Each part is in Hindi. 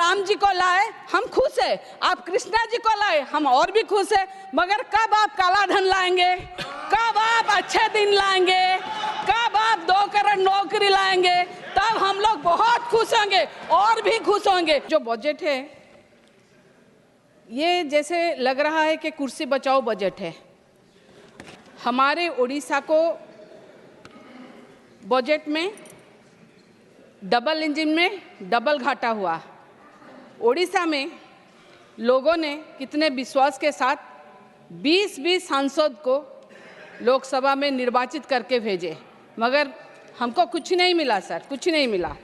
राम जी को लाए हम खुश है, आप कृष्णा जी को लाए हम और भी खुश है, मगर कब आप काला धन लाएंगे, कब आप अच्छे दिन लाएंगे, कब आप 2 करोड़ नौकरी लाएंगे, तब हम लोग बहुत खुश होंगे और भी खुश होंगे। जो बजट है ये जैसे लग रहा है कि कुर्सी बचाओ बजट है। हमारे उड़ीसा को बजट में डबल इंजन में डबल घाटा हुआ। ओडिशा में लोगों ने कितने विश्वास के साथ 20 सांसद को लोकसभा में निर्वाचित करके भेजे, मगर हमको कुछ नहीं मिला सर, कुछ नहीं मिला।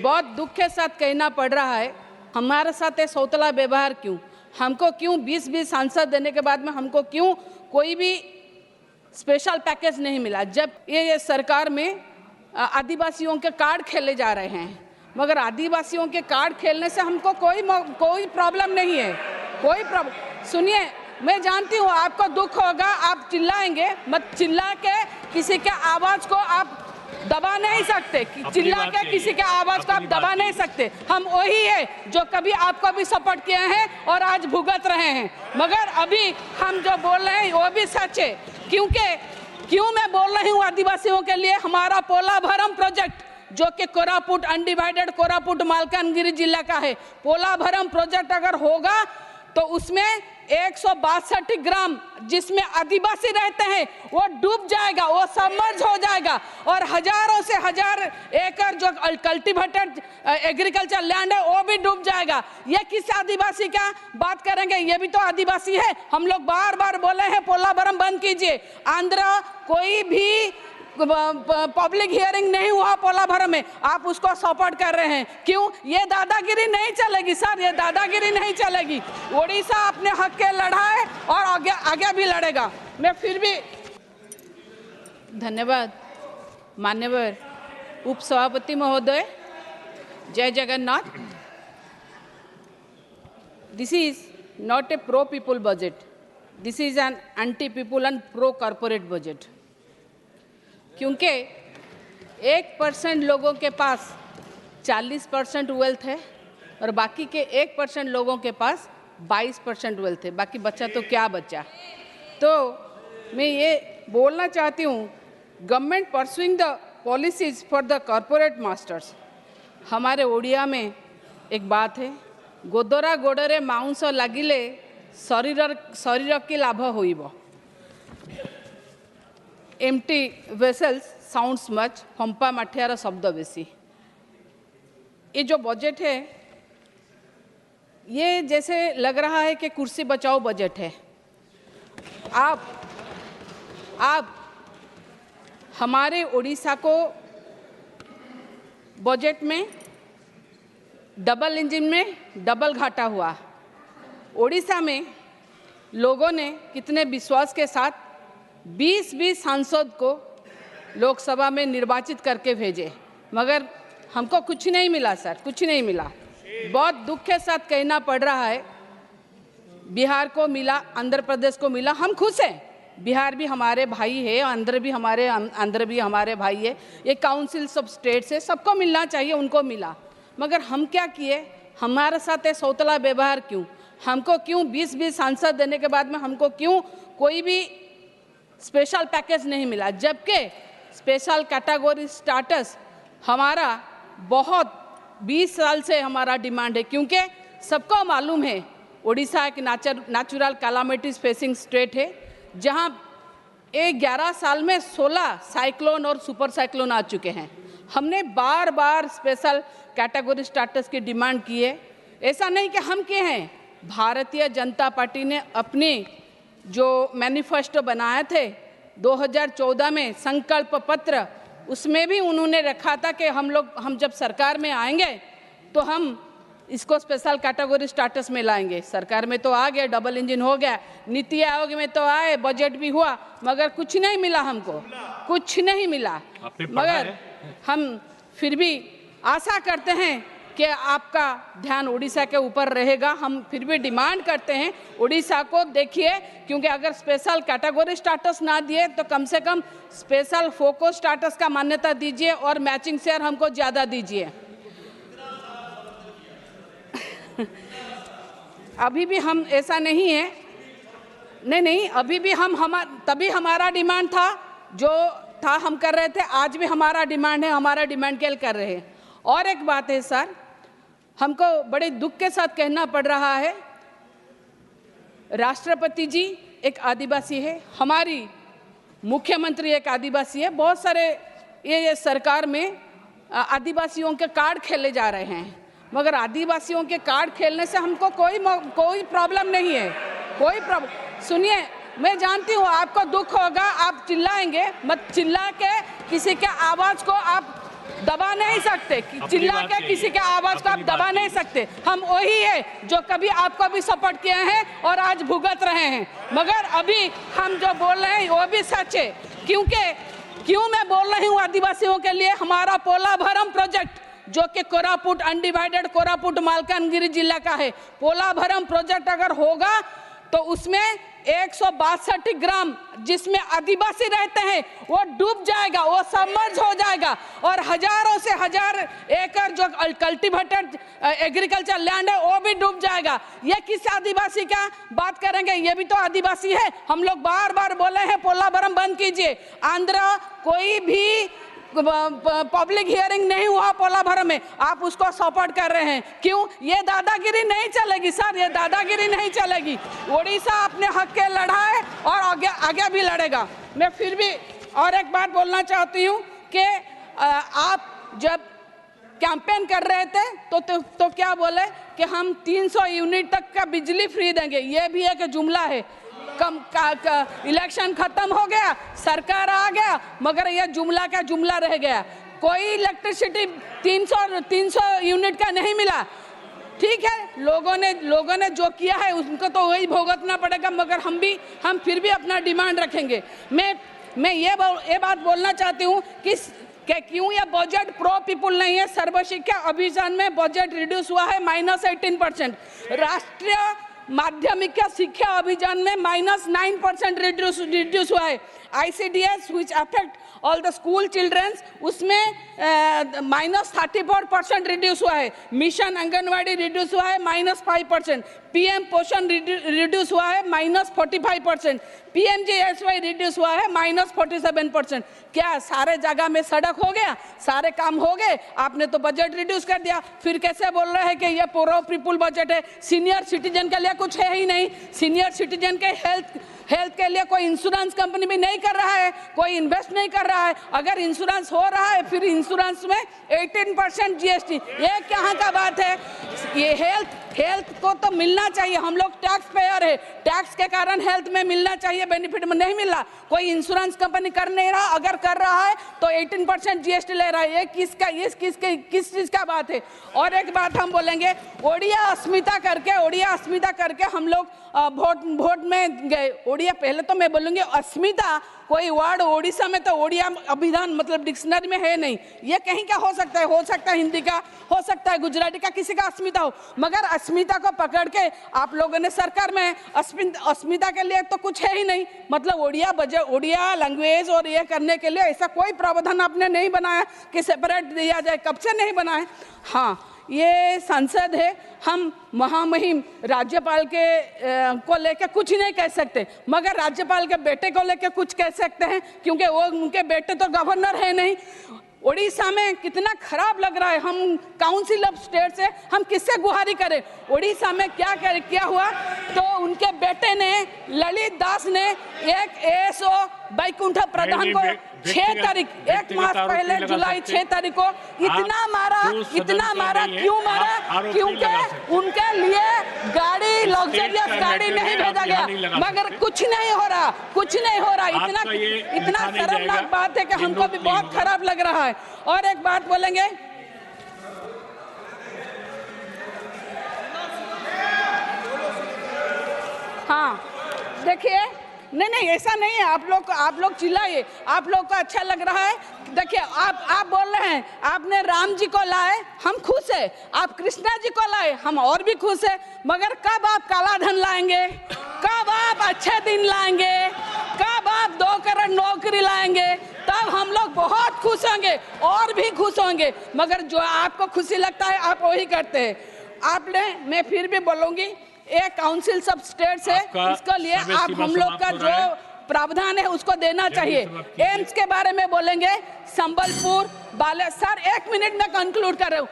बहुत दुख के साथ कहना पड़ रहा है, हमारे साथ ये सौतला व्यवहार क्यों, हमको क्यों 20 सांसद देने के बाद में हमको क्यों कोई भी स्पेशल पैकेज नहीं मिला, जब ये सरकार में आदिवासियों के कार्ड खेले जा रहे हैं। मगर आदिवासियों के कार्ड खेलने से हमको कोई प्रॉब्लम नहीं है, कोई प्रॉब्लम। सुनिए, मैं जानती हूँ आपको दुख होगा, आप चिल्लाएंगे, मत चिल्ला के किसी के आवाज़ को आप दबा नहीं सकते, चिल्ला के किसी के आवाज़ को आप दबा नहीं सकते। हम वही है जो कभी आपको भी सपोर्ट किए हैं और आज भुगत रहे हैं, मगर अभी हम जो बोल रहे हैं वो भी सच है। क्यों मैं बोल रही हूँ आदिवासियों के लिए, हमारा पोलाभरम प्रोजेक्ट जो कि कोरापुट अनडिवाइडेड कोरापुट मालकानगिरी जिला का है, पोलाभरम प्रोजेक्ट अगर होगा तो उसमें 162 ग्राम जिसमें आदिवासी रहते हैं वो डूब जाएगा, वो सबमर्ज हो जाएगा, और हजारों से हजार एकड़ जो कल्टीवेटेड एग्रीकल्चर लैंड है वो भी डूब जाएगा। ये किस आदिवासी का बात करेंगे, ये भी तो आदिवासी है। हम लोग बार बार बोले हैं पोलाभरम बंद कीजिए, आंध्र कोई भी पब्लिक हियरिंग नहीं हुआ पोलाभरम में, आप उसको सपोर्ट कर रहे हैं। क्यों? ये दादागिरी नहीं चलेगी सर, ये दादागिरी नहीं चलेगी। ओडिशा अपने हक के लड़ा है और आगे भी लड़ेगा। मैं फिर भी धन्यवाद मान्यवर उपसभापति महोदय, जय Jagannath. This is not a pro people budget, this is an anti people and pro corporate budget. क्योंकि 1% लोगों के पास 40% वेल्थ है और बाकी के 1% लोगों के पास 22% वेल्थ है, बाकी बच्चा तो क्या बच्चा। तो मैं ये बोलना चाहती हूँ, government pursuing the policies for the corporate masters. हमारे ओडिया में एक बात है, गोदरा गोड़े माउंस लगिले शरीर की लाभ होइब। एम्प्टी वेसल्स साउंड्स मच, फंपा माठियार शब्द बेसी। ये जो बजट है ये जैसे लग रहा है कि कुर्सी बचाओ बजट है। आप हमारे उड़ीसा को बजट में डबल इंजन में डबल घाटा हुआ। उड़ीसा में लोगों ने कितने विश्वास के साथ 20 सांसद को लोकसभा में निर्वाचित करके भेजे, मगर हमको कुछ नहीं मिला सर, कुछ नहीं मिला। बहुत दुख के साथ कहना पड़ रहा है, बिहार को मिला, आंध्र प्रदेश को मिला, हम खुश हैं। बिहार भी हमारे भाई है, आंध्र भी हमारे भाई है, ये काउंसिल्स ऑफ स्टेट्स है, सबको मिलना चाहिए, उनको मिला। मगर हम क्या किए, हमारे साथ ये सौतला व्यवहार क्यों, हमको क्यों 20 सांसद देने के बाद में हमको क्यों कोई भी स्पेशल पैकेज नहीं मिला, जबकि स्पेशल कैटेगरी स्टेटस हमारा बहुत 20 साल से हमारा डिमांड है। क्योंकि सबको मालूम है उड़ीसा एक नेचुरल कैलामिटीज फेसिंग स्टेट है, जहां 11 साल में 16 साइक्लोन और सुपर साइक्लोन आ चुके हैं। हमने बार बार स्पेशल कैटेगरी स्टेटस की डिमांड की है। ऐसा नहीं कि हम किए हैं, भारतीय जनता पार्टी ने अपनी जो मैनिफेस्टो बनाए थे 2014 में संकल्प पत्र, उसमें भी उन्होंने रखा था कि हम जब सरकार में आएंगे तो हम इसको स्पेशल कैटेगरी स्टेटस में लाएंगे। सरकार में तो आ गया, डबल इंजन हो गया, नीति आयोग में तो आए, बजट भी हुआ, मगर कुछ नहीं मिला, हमको कुछ नहीं मिला। मगर हम फिर भी आशा करते हैं कि आपका ध्यान उड़ीसा के ऊपर रहेगा। हम फिर भी डिमांड करते हैं उड़ीसा को देखिए, क्योंकि अगर स्पेशल कैटेगरी स्टेटस ना दिए तो कम से कम स्पेशल फोकस स्टेटस का मान्यता दीजिए और मैचिंग शेयर हमको ज़्यादा दीजिए। अभी भी हम ऐसा नहीं है, नहीं, अभी भी तभी हमारा डिमांड था, जो था हम कर रहे थे, आज भी हमारा डिमांड है, हमारा डिमांड के लिए कर रहे हैं। और एक बात है सर, हमको बड़े दुख के साथ कहना पड़ रहा है, राष्ट्रपति जी एक आदिवासी है, हमारी मुख्यमंत्री एक आदिवासी है, बहुत सारे ये सरकार में आदिवासियों के कार्ड खेले जा रहे हैं, मगर आदिवासियों के कार्ड खेलने से हमको कोई प्रॉब्लम नहीं है, कोई प्रॉब्लम। सुनिए, मैं जानती हूँ आपको दुख होगा, आप चिल्लाएंगे, मत चिल्ला के किसी के आवाज़ को आप दबा नहीं सकते, चिल्ला के किसी के आवाज़ को आप दबा नहीं सकते। हम वही है जो कभी आपको भी सपोर्ट किए हैं और आज भुगत रहे हैं, मगर अभी हम जो बोल रहे हैं वो भी सच है। क्यों मैं बोल रही हूँ आदिवासियों के लिए, हमारा पोलाभरम प्रोजेक्ट जो कि कोरापुट अनडिवाइडेड कोरापुट मालकानगिरी जिला का है, पोलाभरम प्रोजेक्ट अगर होगा तो उसमें 162 ग्राम जिसमें आदिवासी रहते हैं वो डूब जाएगा, वो सबमर्ज हो जाएगा, और हजारों से हजार एकड़ जो कल्टीवेटेड एग्रीकल्चर लैंड है वो भी डूब जाएगा। ये किस आदिवासी का बात करेंगे, ये भी तो आदिवासी है। हम लोग बार बार बोले हैं पोलाभरम बंद कीजिए, आंध्र कोई भी पब्लिक हियरिंग नहीं हुआ पोलाभरम में, आप उसको सपोर्ट कर रहे हैं। क्यों? ये दादागिरी नहीं चलेगी सर, ये दादागिरी नहीं चलेगी। उड़ीसा अपने हक के लड़ा है और आगे भी लड़ेगा। मैं फिर भी और एक बात बोलना चाहती हूँ कि आप जब कैंपेन कर रहे थे तो क्या बोले कि हम 300 यूनिट तक का बिजली फ्री देंगे, ये भी एक जुमला है। इलेक्शन खत्म हो गया, सरकार आ गया, मगर यह जुमला का जुमला रह गया। कोई इलेक्ट्रिसिटी 300 यूनिट का नहीं मिला। ठीक है, लोगों ने जो किया है उनको तो वही भुगतना पड़ेगा, मगर हम फिर भी अपना डिमांड रखेंगे। मैं ये बात बोलना चाहती हूँ कि क्यों यह बजट प्रो पीपुल नहीं है। सर्व शिक्षा अभियान में बजट रिड्यूस हुआ है -18%, राष्ट्रीय माध्यमिक शिक्षा अभियान में -9% रिड्यूस हुआ है। ICDS which affect all the school children उसमें -34% रिड्यूस हुआ है। मिशन आंगनवाड़ी रिड्यूस हुआ है -5%, PM पोषण रिड्यूस हुआ है -45%, PMGSY रिड्यूस हुआ है -47%। क्या सारे जगह में सड़क हो गया, सारे काम हो गए? आपने तो बजट रिड्यूस कर दिया, फिर कैसे बोल रहे हैं कि ये प्रो पीपुल बजट है? सीनियर सिटीजन के लिए कुछ है ही नहीं। सीनियर सिटीजन के हेल्थ के लिए कोई इंश्योरेंस कंपनी भी नहीं कर रहा है, कोई इन्वेस्ट नहीं कर रहा है। अगर इंश्योरेंस हो रहा है फिर इंश्योरेंस में 18% GST, ये कहाँ का बात है? ये हेल्थ को तो मिलना चाहिए, हम लोग टैक्स पेयर है, टैक्स के कारण हेल्थ में मिलना चाहिए, बेनिफिट में नहीं मिल रहा। कोई इंश्योरेंस कंपनी कर नहीं रहा, अगर कर रहा है तो 18% GST ले रहा है। ये किस चीज़ का बात है? और एक बात हम बोलेंगे, ओडिया अस्मिता करके हम लोग वोट में गए। ओडिया, पहले तो मैं बोलूँगी अस्मिता कोई वर्ड ओडिशा में तो ओडिया अभिधान मतलब डिक्शनरी में है नहीं। ये कहीं का हो सकता है हिंदी का, हो सकता है गुजराती का, किसी का अस्मिता हो, मगर अस्मिता को पकड़ के आप लोगों ने सरकार में अस्मिता के लिए तो कुछ है ही नहीं। मतलब ओडिया लैंग्वेज और ये करने के लिए ऐसा कोई प्रावधान आपने नहीं बनाया कि सेपरेट दिया जाए, कब से नहीं बनाया। हाँ, ये संसद है, हम महामहिम राज्यपाल के को लेके कुछ नहीं कह सकते, मगर राज्यपाल के बेटे को लेके कुछ कह सकते हैं, क्योंकि वो उनके बेटे तो गवर्नर है नहीं। उड़ीसा में कितना खराब लग रहा है। हम काउंसिल ऑफ स्टेट से हम किससे गुहारी करें? उड़ीसा में क्या हुआ तो उनके बेटे ने ललित दास ने एक ASO बैकुंठ प्रधान को 6 तारीख, 1 मास पहले जुलाई 6 तारीख को इतना मारा। क्यों मारा? क्योंकि उनके लिए गाड़ी, लग्जरियस गाड़ी नहीं भेजा गया, मगर कुछ नहीं हो रहा। इतना शर्मनाक बात है कि हमको भी बहुत खराब लग रहा है। और एक बात बोलेंगे, हाँ देखिए, नहीं ऐसा नहीं है। आप लोग चिल्लाइए, आप लोग को अच्छा लग रहा है। देखिए, आप बोल रहे हैं आपने राम जी को लाए, हम खुश है। आप कृष्णा जी को लाए, हम और भी खुश है। मगर कब आप काला धन लाएंगे? कब आप अच्छे दिन लाएंगे? कब आप 2 करोड़ नौकरी लाएंगे? तब हम लोग बहुत खुश होंगे और भी खुश होंगे। मगर जो आपको खुशी लगता है आप वही करते हैं। आपने, मैं फिर भी बोलूंगी, एक काउंसिल सब स्टेट्स है, इसके लिए आप हम लोग का जो प्रावधान है उसको देना चाहिए। एम्स के बारे में बोलेंगे, संबलपुर, सर 1 मिनट में कंक्लूड कर रहा हूँ।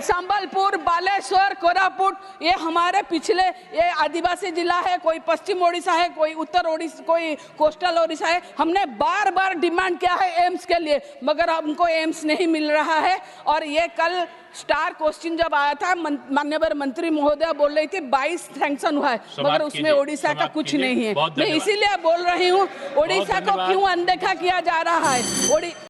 संबलपुर, बालेश्वर, कोरापुट, ये हमारे पिछले, ये आदिवासी जिला है, कोई पश्चिम ओडिशा है, कोई उत्तर ओडिशा, कोई कोस्टल ओडिशा है। हमने बार बार डिमांड किया है एम्स के लिए, मगर हमको एम्स नहीं मिल रहा है। और ये कल स्टार क्वेश्चन जब आया था, माननीय मंत्री महोदय बोल रही थी 22 सैंक्शन हुआ है, मगर उसमें ओडिशा का कुछ नहीं है। मैं इसीलिए बोल रही हूँ, ओडिशा को क्यों अनदेखा किया जा रहा है।